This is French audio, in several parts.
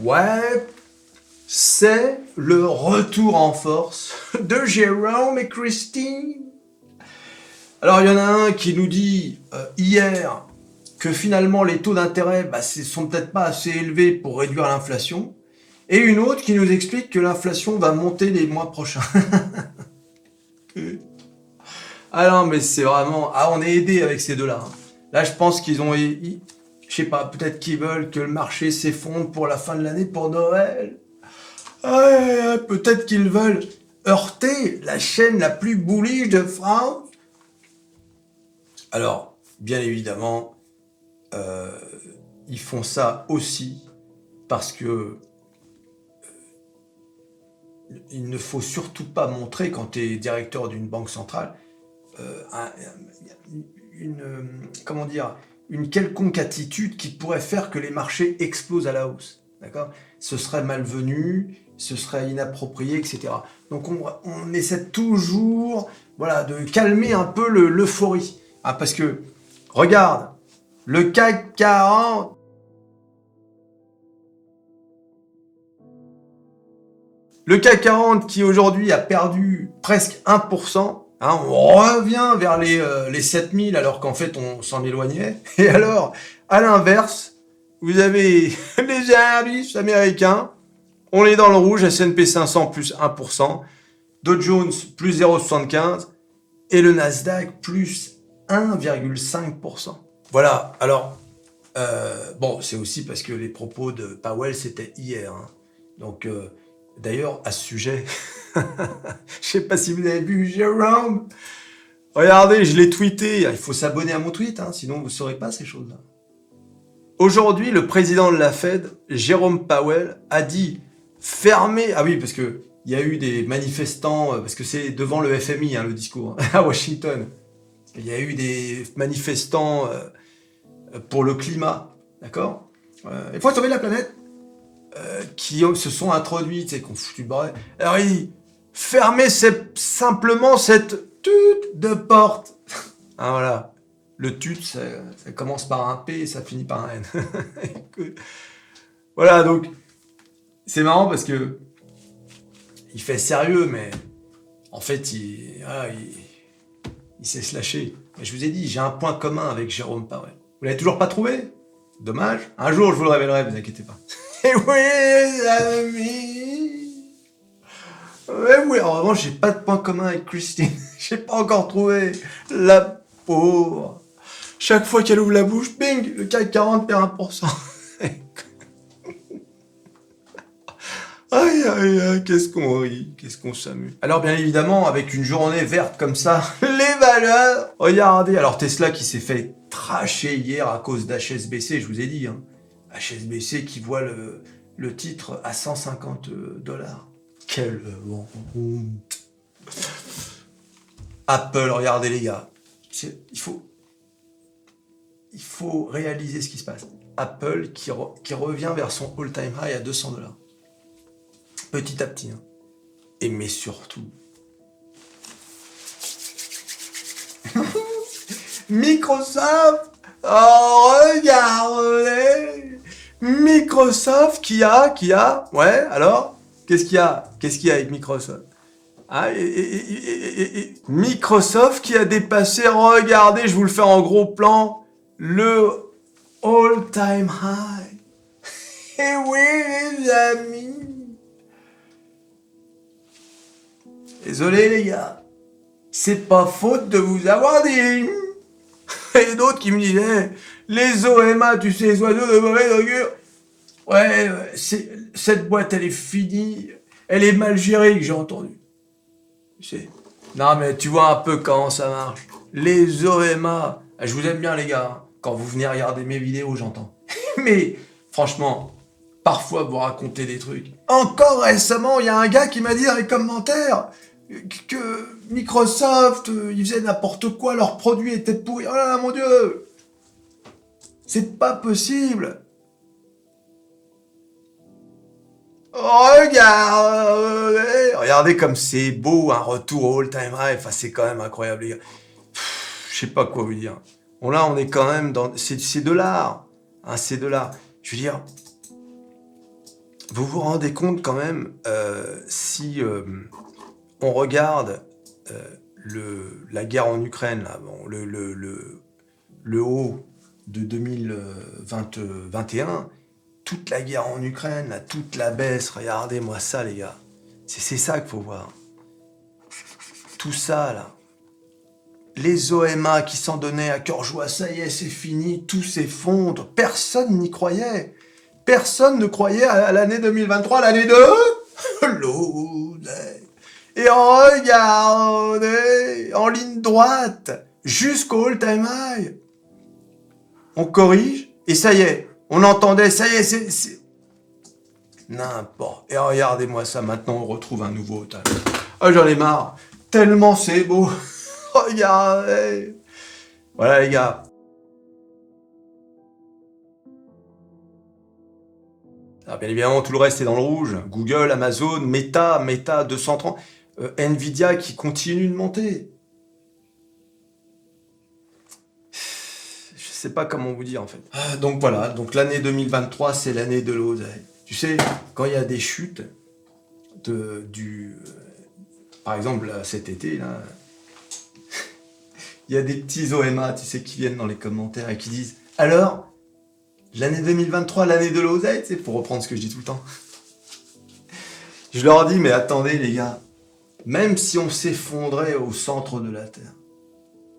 Ouais, c'est le retour en force de Jérôme et Christine. Alors, il y en a un qui nous dit hier que finalement les taux d'intérêt sont peut-être pas assez élevés pour réduire l'inflation. Et une autre qui nous explique que l'inflation va monter les mois prochains. Ah non, mais c'est vraiment... Ah, on est aidé avec ces deux-là. Là, je pense qu'ils ont... Je sais pas, peut-être qu'ils veulent que le marché s'effondre pour la fin de l'année, pour Noël. Peut-être qu'ils veulent heurter la chaîne la plus bullish de France. Alors, bien évidemment, ils font ça aussi parce que il ne faut surtout pas montrer, quand tu es directeur d'une banque centrale, comment dire, une quelconque attitude qui pourrait faire que les marchés explosent à la hausse. D'accord ? Ce serait malvenu, ce serait inapproprié, etc. Donc on essaie toujours, voilà, de calmer un peu l'euphorie. Ah, parce que, regarde, le CAC 40, le CAC 40 qui aujourd'hui a perdu presque 1%, hein, on revient vers les 7000 alors qu'en fait on s'en éloignait. Et alors, à l'inverse, vous avez les indices américains, on est dans le rouge, S&P 500 plus 1%, Dow Jones plus 0,75 et le Nasdaq plus 1,5%. Voilà, alors, bon, c'est aussi parce que les propos de Powell, c'était hier. Hein. Donc, d'ailleurs, à ce sujet, je sais pas si vous avez vu Jérôme. Regardez, je l'ai tweeté. Il faut s'abonner à mon tweet, hein, sinon vous ne saurez pas ces choses-là. Aujourd'hui, le président de la Fed, Jérôme Powell, a dit fermer... Ah oui, parce qu'il y a eu des manifestants, parce que c'est devant le FMI, hein, le discours, à Washington. Il y a eu des manifestants pour le climat, d'accord ? Il faut sauver la planète. Qui se sont introduits, tu sais, qu'on foutu le bordel. Alors il fermez simplement cette tute de porte. Ah voilà, le tute, ça commence par un P et ça finit par un N. Voilà, donc c'est marrant parce que il fait sérieux, mais en fait il sait se lâcher. Mais je vous ai dit, j'ai un point commun avec Jérôme Powell. Vous l'avez toujours pas trouvé ? Dommage. Un jour je vous le révélerai, vous inquiétez pas. Et oui, les amis. Ouais, oui, en revanche, j'ai pas de point commun avec Christine. J'ai pas encore trouvé la pauvre. Chaque fois qu'elle ouvre la bouche, bing, le CAC 40 perd 1%. Aïe, aïe, aïe, qu'est-ce qu'on rit, qu'est-ce qu'on s'amuse. Alors, bien évidemment, avec une journée verte comme ça, les valeurs. Regardez, alors Tesla qui s'est fait tracher hier à cause d'HSBC, je vous ai dit, hein. HSBC qui voit le titre à 150 $. Quelle honte. Apple, regardez les gars. Il faut réaliser ce qui se passe. Apple qui revient vers son all-time high à 200 $. Petit à petit. Hein. Et mais surtout... Microsoft. Oh, regardez. Microsoft qui a... Ouais, alors, qu'est-ce qu'il y a avec Microsoft ? Ah, Microsoft qui a dépassé, regardez, je vous le fais en gros plan, le all-time high. Et oui, les amis. Désolé, les gars. C'est pas faute de vous avoir dit. Et d'autres qui me disaient, les OMA, tu sais, les oiseaux de mauvaise augure. Ouais, cette boîte, elle est finie. Elle est mal gérée, que j'ai entendu. Non, mais tu vois un peu comment ça marche. Les OMA. Je vous aime bien, les gars. Hein. Quand vous venez regarder mes vidéos, j'entends. Mais, franchement, parfois, vous racontez des trucs. Encore récemment, il y a un gars qui m'a dit dans les commentaires que Microsoft, ils faisaient n'importe quoi, leurs produits étaient pourris. Oh là là, mon Dieu! C'est pas possible! Regardez comme c'est beau, un retour au all-time high. Enfin, c'est quand même incroyable, les gars. Je sais pas quoi vous dire. Bon, là, on est quand même dans... C'est de l'art. Hein, c'est de l'art. Je veux dire... vous vous rendez compte quand même, si on regarde la guerre en Ukraine, là, bon, le haut de 2021, toute la guerre en Ukraine, là, toute la baisse, regardez-moi ça les gars. C'est ça qu'il faut voir. Tout ça là. Les OMA qui s'en donnaient à cœur joie, ça y est, c'est fini, tout s'effondre. Personne n'y croyait. Personne ne croyait à l'année 2023, l'année de l'Oudé. Et regardez, en ligne droite, jusqu'au all-time high. On corrige, et ça y est, on entendait, ça y est, c'est... N'importe. Et regardez-moi ça, maintenant on retrouve un nouveau all-time. Oh, j'en ai marre. Tellement c'est beau. Regardez. Voilà les gars. Alors, bien évidemment, tout le reste est dans le rouge. Google, Amazon, Meta 230, Nvidia qui continue de monter. Je sais pas comment vous dire en fait. Donc voilà, donc l'année 2023, c'est l'année de l'oseille. Tu sais, quand il y a des chutes par exemple là, cet été là, il y a des petits OMA, tu sais, qui viennent dans les commentaires et qui disent alors, l'année 2023, l'année de l'oseille, tu sais, pour reprendre ce que je dis tout le temps. Je leur dis, mais attendez les gars, même si on s'effondrait au centre de la Terre,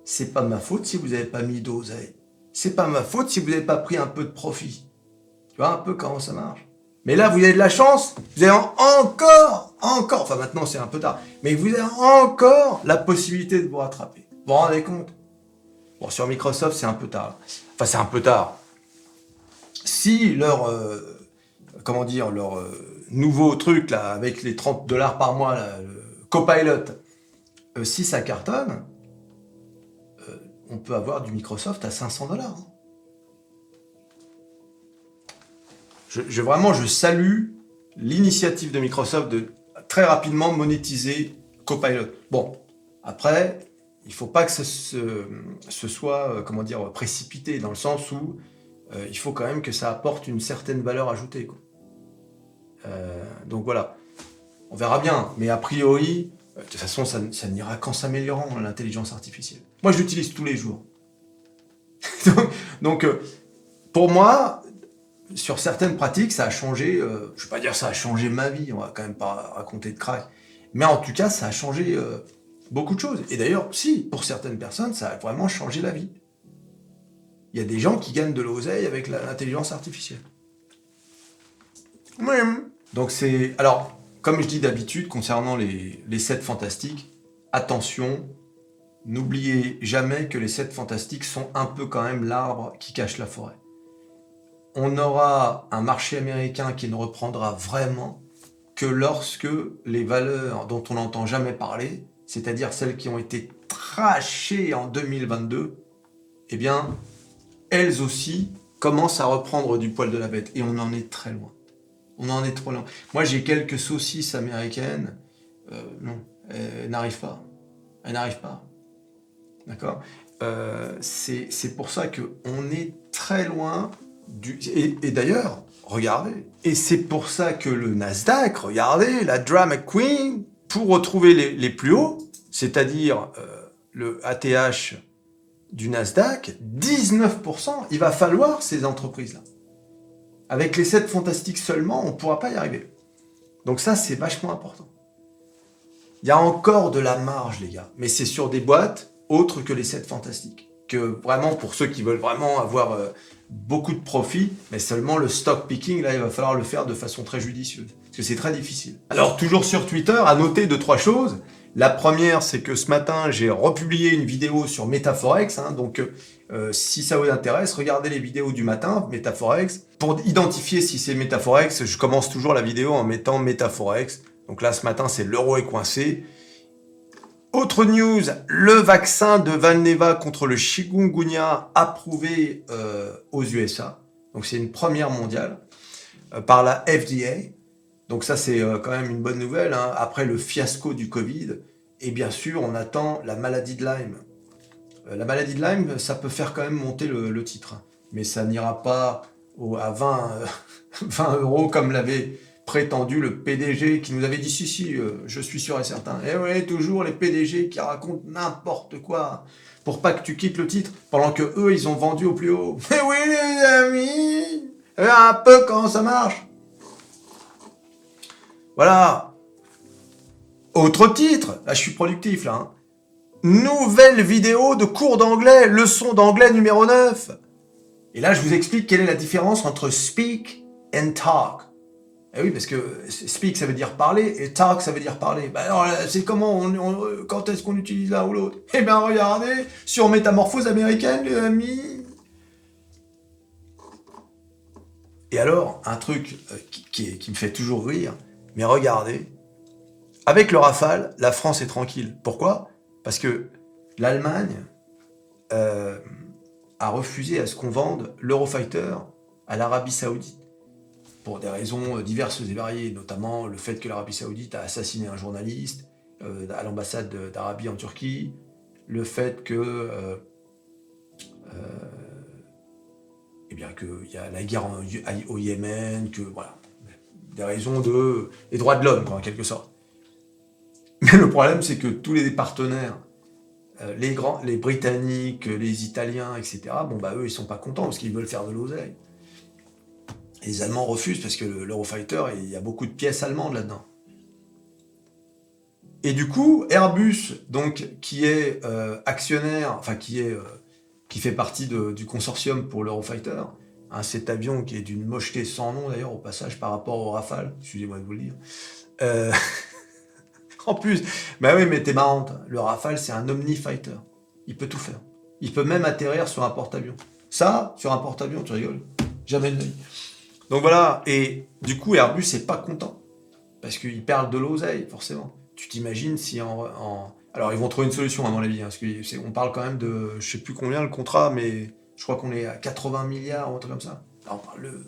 c'est pas ma faute si vous n'avez pas mis d'oseille. C'est pas ma faute si vous n'avez pas pris un peu de profit. Tu vois un peu comment ça marche. Mais là, vous avez de la chance, vous avez encore, enfin maintenant c'est un peu tard, mais vous avez encore la possibilité de vous rattraper. Vous vous rendez compte? Bon, sur Microsoft, c'est un peu tard. Enfin, c'est un peu tard. Si leur, leur nouveau truc, là, avec les $30 par mois, là, le Copilot, si ça cartonne, on peut avoir du Microsoft à $500. Vraiment, je salue l'initiative de Microsoft de très rapidement monétiser Copilot. Bon, après, il faut pas que ce soit, précipité, dans le sens où il faut quand même que ça apporte une certaine valeur ajoutée, quoi. Donc voilà, on verra bien, mais a priori, de toute façon, ça n'ira qu'en s'améliorant, l'intelligence artificielle. Moi, je l'utilise tous les jours. donc, pour moi, sur certaines pratiques, ça a changé, je ne vais pas dire ça a changé ma vie, on va quand même pas raconter de crack, mais en tout cas, ça a changé beaucoup de choses. Et d'ailleurs, si, pour certaines personnes, ça a vraiment changé la vie. Il y a des gens qui gagnent de l'oseille avec l'intelligence artificielle. Oui. Donc c'est... Alors, comme je dis d'habitude, concernant les 7 fantastiques, attention, n'oubliez jamais que les 7 fantastiques sont un peu quand même l'arbre qui cache la forêt. On aura un marché américain qui ne reprendra vraiment que lorsque les valeurs dont on n'entend jamais parler, c'est-à-dire celles qui ont été trashées en 2022, eh bien, elles aussi commencent à reprendre du poil de la bête. Et on en est très loin. On en est trop loin. Moi, j'ai quelques saucisses américaines. Non, elles n'arrivent pas. Elles n'arrivent pas. D'accord ? C'est pour ça qu'on est très loin du... Et d'ailleurs, regardez. Et c'est pour ça que le Nasdaq, regardez, la Drama Queen, pour retrouver les plus hauts, c'est-à-dire le ATH du Nasdaq, 19%, il va falloir ces entreprises-là. Avec les 7 fantastiques seulement, on ne pourra pas y arriver. Donc ça, c'est vachement important. Il y a encore de la marge, les gars. Mais c'est sur des boîtes autres que les 7 fantastiques. Que vraiment, pour ceux qui veulent vraiment avoir beaucoup de profit, mais seulement le stock picking, là, il va falloir le faire de façon très judicieuse. Parce que c'est très difficile. Alors, toujours sur Twitter, à noter 2-3 choses. La première, c'est que ce matin, j'ai republié une vidéo sur Metaforex. Donc, si ça vous intéresse, regardez les vidéos du matin, Metaforex. Pour identifier si c'est Metaforex, je commence toujours la vidéo en mettant Metaforex. Donc là, ce matin, c'est l'euro est coincé. Autre news, le vaccin de Valneva contre le chikungunya approuvé aux USA. Donc c'est une première mondiale par la FDA. Donc ça, c'est quand même une bonne nouvelle, hein, après le fiasco du Covid. Et bien sûr, on attend la maladie de Lyme. La maladie de Lyme, ça peut faire quand même monter le titre. Mais ça n'ira pas à 20 euros comme l'avait prétendu le PDG qui nous avait dit si, je suis sûr et certain. Et ouais, toujours les PDG qui racontent n'importe quoi pour pas que tu quittes le titre, pendant que eux, ils ont vendu au plus haut. Mais oui, les amis, un peu comment ça marche. Voilà. Autre titre, là je suis productif là. Hein. Nouvelle vidéo de cours d'anglais, leçon d'anglais numéro 9. Et là je vous explique quelle est la différence entre speak and talk. Eh oui, parce que speak ça veut dire parler et talk ça veut dire parler. Bah alors c'est comment quand est-ce qu'on utilise l'un ou l'autre? Eh bien regardez, sur Métamorphose américaine les amis. Et alors, un truc qui me fait toujours rire, mais regardez, avec le Rafale, la France est tranquille. Pourquoi? Parce que l'Allemagne a refusé à ce qu'on vende l'Eurofighter à l'Arabie Saoudite. Pour des raisons diverses et variées, notamment le fait que l'Arabie Saoudite a assassiné un journaliste à l'ambassade d'Arabie en Turquie, le fait que eh bien qu'il y a la guerre au Yémen, que voilà, des raisons des droits de l'homme, quoi, en quelque sorte. Mais le problème, c'est que tous les partenaires, les Britanniques, les Italiens, etc., bon bah eux, ils sont pas contents parce qu'ils veulent faire de l'oseille. Les Allemands refusent parce que l'Eurofighter, il y a beaucoup de pièces allemandes là-dedans. Et du coup, Airbus, donc, qui est actionnaire, enfin qui fait partie du consortium pour l'Eurofighter, hein, cet avion qui est d'une mocheté sans nom d'ailleurs au passage par rapport au Rafale, excusez-moi de vous le dire. En plus, bah oui, mais t'es marrante, le Rafale c'est un Omnifighter, il peut tout faire. Il peut même atterrir sur un porte-avions. Ça, sur un porte-avions, tu rigoles? Jamais de vie. Donc voilà, et du coup Airbus est pas content, parce qu'ils perdent de l'oseille, forcément. Tu t'imagines si alors ils vont trouver une solution à mon avis, hein, parce qu'on parle quand même de, je sais plus combien le contrat, mais je crois qu'on est à 80 milliards ou un truc comme ça. Alors, on parle de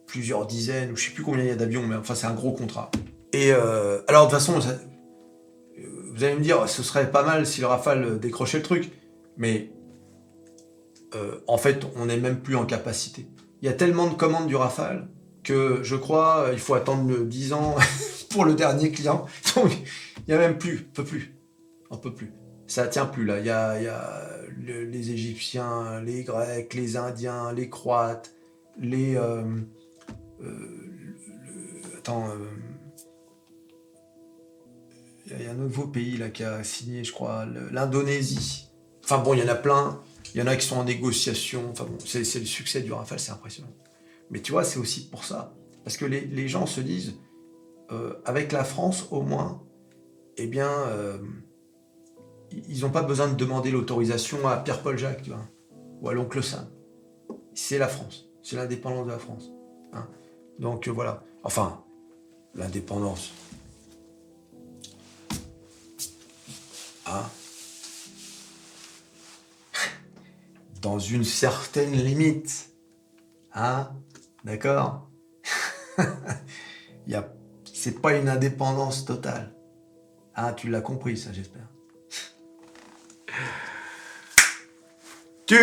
plusieurs dizaines, ou je sais plus combien il y a d'avions, mais enfin c'est un gros contrat. Et alors de toute façon, vous allez me dire, ce serait pas mal si le Rafale décrochait le truc, mais en fait on n'est même plus en capacité. Il y a tellement de commandes du Rafale que je crois il faut attendre 10 ans pour le dernier client. Donc il n'y a même plus, on peut plus. Ça tient plus là. Il y a les Égyptiens, les Grecs, les Indiens, les Croates, les il y a un nouveau pays là qui a signé, je crois, l'Indonésie. Enfin bon, il y en a plein. Il y en a qui sont en négociation. Enfin bon, c'est le succès du Rafale, c'est impressionnant. Mais tu vois, c'est aussi pour ça. Parce que les gens se disent, avec la France au moins, eh bien, ils n'ont pas besoin de demander l'autorisation à Pierre-Paul Jacques, tu vois, ou à l'oncle Sam. C'est la France, c'est l'indépendance de la France. Hein. Donc voilà. Enfin, l'indépendance. Hein. Dans une certaine limite. Hein. D'accord. C'est pas une indépendance totale. Ah, tu l'as compris, ça, j'espère. Tu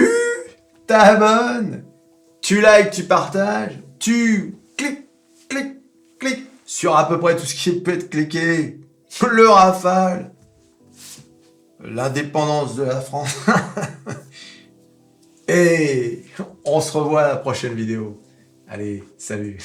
t'abonnes, tu likes, tu partages, tu cliques sur à peu près tout ce qui peut être cliqué. Le Rafale, l'indépendance de la France. Et on se revoit à la prochaine vidéo. Allez, salut.